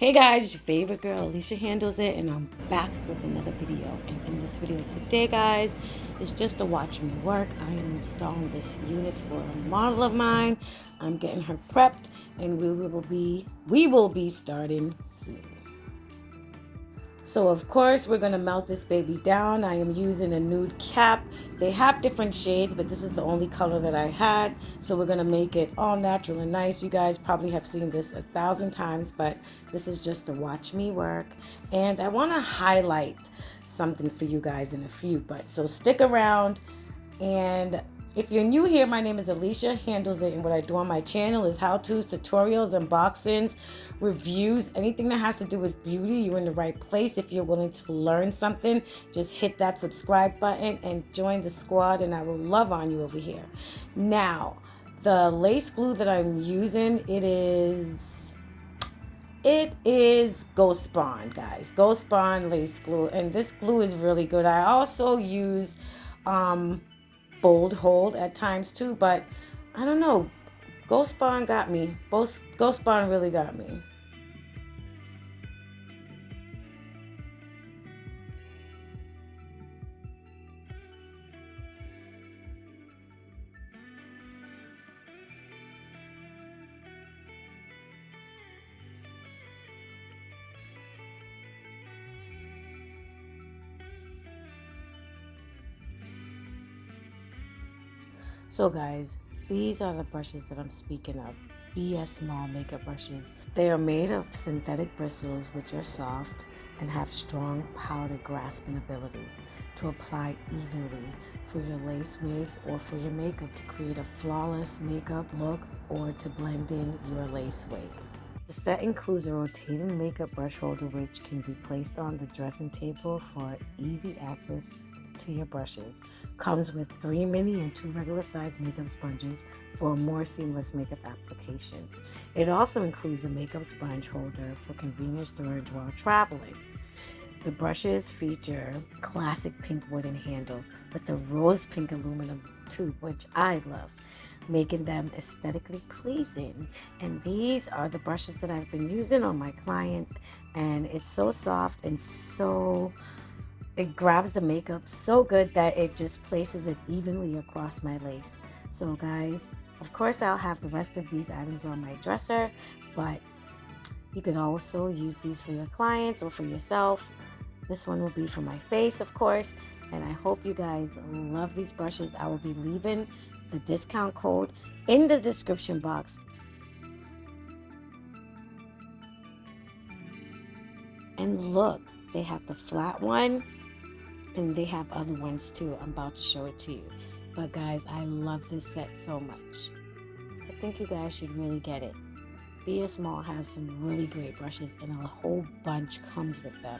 Hey guys, it's your favorite girl, Elisha handles it, and I'm back with another video. And in this video today, guys, it's just to watch me work. I am installing this unit for a model of mine. I'm getting her prepped, and we will be starting soon. So of course we're going to melt this baby down. I am using a nude cap. They have different shades, but this is the only color that I had. So we're going to make it all natural and nice. You guys probably have seen this 1,000 times, but this is just to watch me work. And I want to highlight something for you guys in a few, but so stick around. And if you're new here, my name is Elisha handles it, and what I do on my channel is how-tos, tutorials, unboxings, reviews, anything that has to do with beauty. You're in the right place. If you're willing to learn something, just hit that subscribe button and join the squad, and I will love on you over here. Now, the lace glue that I'm using, it is Ghost Spawn, guys. Ghost Spawn lace glue, and this glue is really good. I also use Bold Hold at times too, but I don't know. Ghost Spawn got me. Ghost Spawn really got me. So guys, these are the brushes that I'm speaking of. BS Small makeup brushes. They are made of synthetic bristles which are soft and have strong powder grasping ability to apply evenly for your lace wigs or for your makeup to create a flawless makeup look or to blend in your lace wig. The set includes a rotating makeup brush holder which can be placed on the dressing table for easy access to your brushes. Comes with 3 mini and 2 regular size makeup sponges for a more seamless makeup application. It also includes a makeup sponge holder for convenient storage while traveling. The brushes feature classic pink wooden handle with a rose pink aluminum tube, which I love, making them aesthetically pleasing. And these are the brushes that I've been using on my clients, and it's so soft and it grabs the makeup so good that it just places it evenly across my lace. So guys, of course I'll have the rest of these items on my dresser, but you can also use these for your clients or for yourself. This one will be for my face, of course, and I hope you guys love these brushes. I will be leaving the discount code in the description box. And look, they have the flat one, and they have other ones too. I'm about to show it to you. But guys, I love this set so much. I think you guys should really get it. Be Small has some really great brushes, and a whole bunch comes with them.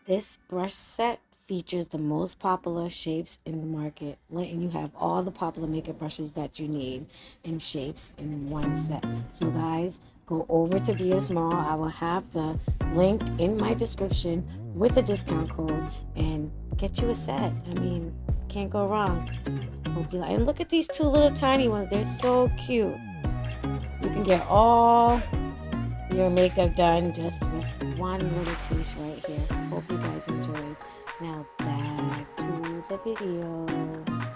This brush set features the most popular shapes in the market, letting you have all the popular makeup brushes that you need in shapes in one set. So guys, go over to Be Small. I will have the link in my description with the discount code and get you a set. I mean, can't go wrong. And look at these 2 little tiny ones. They're so cute. You can get all your makeup done just with one little piece right here. Hope you guys enjoyed. Now back to the video.